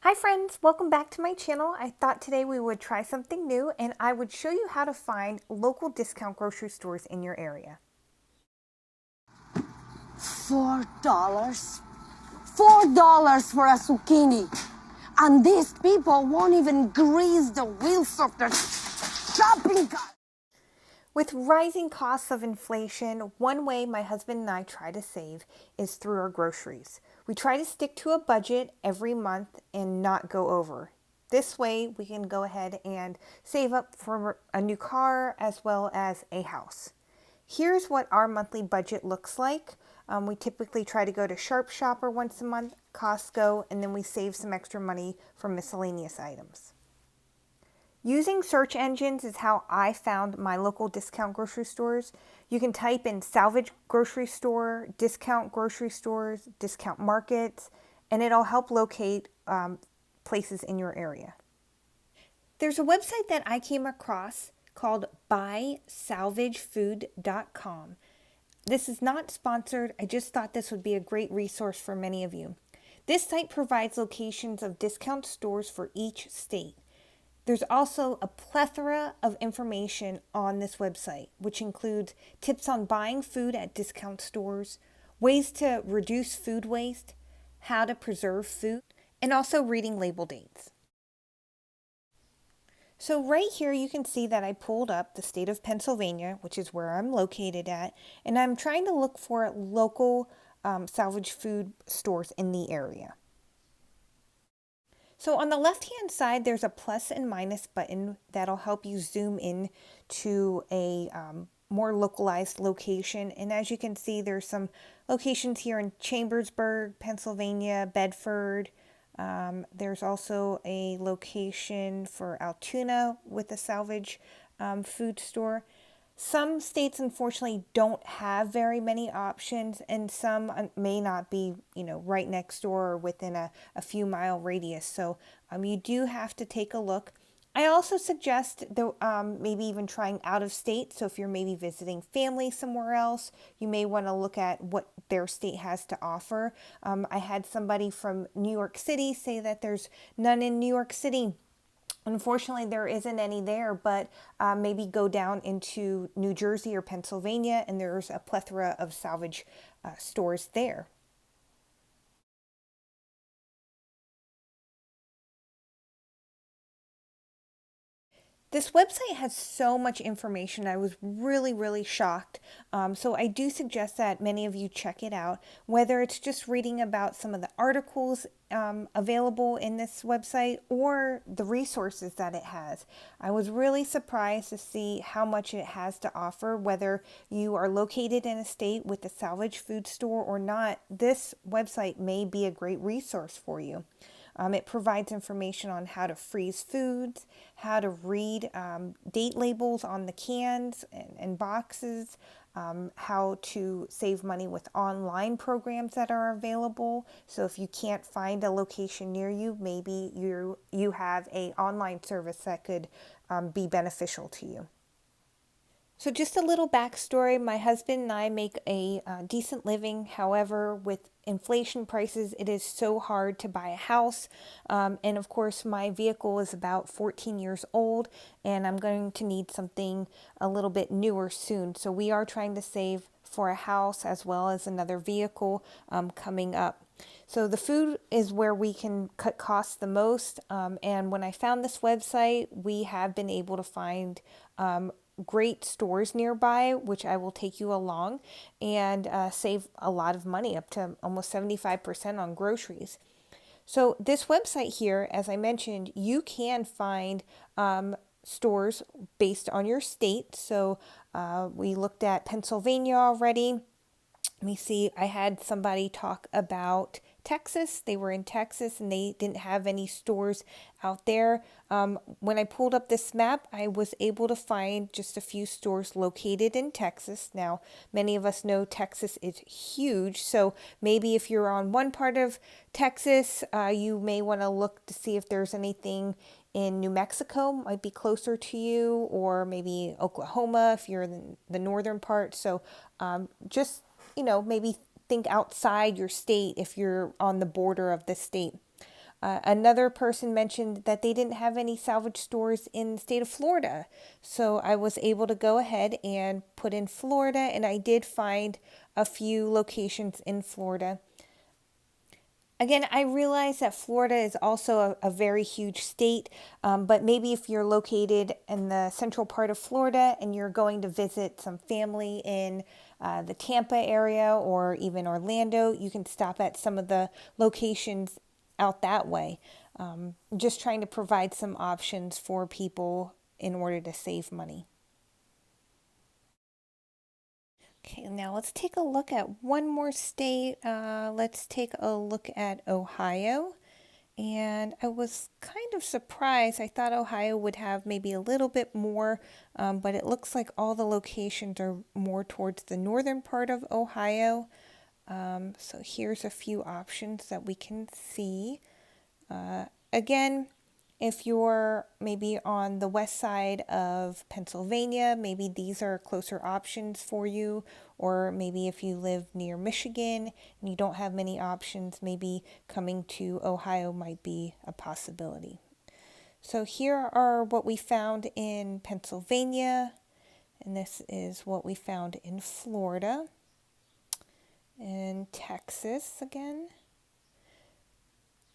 Hi friends, welcome back to my channel. I thought today we would try something new and I would show you how to find local discount grocery stores in your area. $4? $4 for a zucchini. And these people won't even grease the wheels of their shopping cart. With rising costs of inflation, one way my husband and I try to save is through our groceries. We try to stick to a budget every month and not go over. This way we can go ahead and save up for a new car as well as a house. Here's what our monthly budget looks like. We typically try to go to Sharp Shopper once a month, Costco, and then we save some extra money for miscellaneous items. Using search engines is how I found my local discount grocery stores. You can type in salvage grocery store, discount grocery stores, discount markets, and it'll help locate places in your area. There's a website that I came across called buysalvagefood.com. This is not sponsored. I just thought this would be a great resource for many of you. This site provides locations of discount stores for each state. There's also a plethora of information on this website, which includes tips on buying food at discount stores, ways to reduce food waste, how to preserve food, and also reading label dates. So right here you can see that I pulled up the state of Pennsylvania, which is where I'm located at, and I'm trying to look for local salvage food stores in the area. So on the left-hand side, there's a plus and minus button that'll help you zoom in to a more localized location. And as you can see, there's some locations here in Chambersburg, Pennsylvania, Bedford. There's also a location for Altoona with a salvage food store. Some states, unfortunately, don't have very many options, and some may not be, right next door or within a few-mile radius. So you do have to take a look. I also suggest maybe even trying out of state. So if you're maybe visiting family somewhere else, you may want to look at what their state has to offer. I had somebody from New York City say that there's none in New York City. Unfortunately, there isn't any there, but maybe go down into New Jersey or Pennsylvania, and there's a plethora of salvage stores there. This website has so much information. I was really shocked. So I do suggest that many of you check it out, whether it's just reading about some of the articles available in this website or the resources that it has. I was really surprised to see how much it has to offer, whether you are located in a state with a salvage food store or not. This website may be a great resource for you. It provides information on how to freeze foods, how to read date labels on the cans and boxes, how to save money with online programs that are available. So if you can't find a location near you, maybe you have an online service that could be beneficial to you. So just a little backstory, my husband and I make a decent living. However, with inflation prices, it is so hard to buy a house. And of course, my vehicle is about 14 years old and I'm going to need something a little bit newer soon. So we are trying to save for a house as well as another vehicle coming up. So the food is where we can cut costs the most. And when I found this website, we have been able to find great stores nearby, which I will take you along and save a lot of money, up to almost 75% on groceries. So this website here, as I mentioned, you can find stores based on your state. So we looked at Pennsylvania already. Let me see, I had somebody talk about Texas. They were in Texas and they didn't have any stores out there. When I pulled up this map, I was able to find just a few stores located in Texas. Now, many of us know Texas is huge, so maybe if you're on one part of Texas, you may want to look to see if there's anything in New Mexico, might be closer to you, or maybe Oklahoma if you're in the northern part. So just maybe think outside your state if you're on the border of the state. Another person mentioned that they didn't have any salvage stores in the state of Florida. So I was able to go ahead and put in Florida, and I did find a few locations in Florida. Again, I realize that Florida is also a very huge state, but maybe if you're located in the central part of Florida and you're going to visit some family in the Tampa area or even Orlando, you can stop at some of the locations out that way. Just trying to provide some options for people in order to save money. Okay, now let's take a look at one more state. Let's take a look at Ohio. And I was kind of surprised. I thought Ohio would have maybe a little bit more, but it looks like all the locations are more towards the northern part of Ohio. So here's a few options that we can see. Again, if you're maybe on the west side of Pennsylvania, maybe these are closer options for you. Or maybe if you live near Michigan and you don't have many options, maybe coming to Ohio might be a possibility. So here are what we found in Pennsylvania, and this is what we found in Florida and Texas again.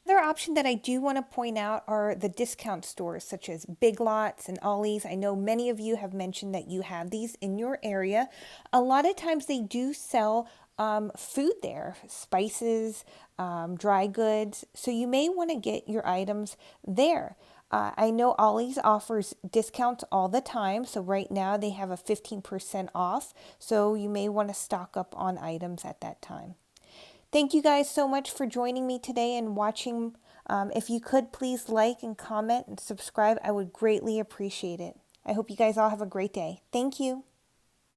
Another option that I do want to point out are the discount stores such as Big Lots and Ollie's. I know many of you have mentioned that you have these in your area. A lot of times they do sell food there, spices, dry goods. So you may want to get your items there. I know Ollie's offers discounts all the time. So right now they have a 15% off. So you may want to stock up on items at that time. Thank you guys so much for joining me today and watching. If you could please like and comment and subscribe, I would greatly appreciate it. I hope you guys all have a great day. Thank you.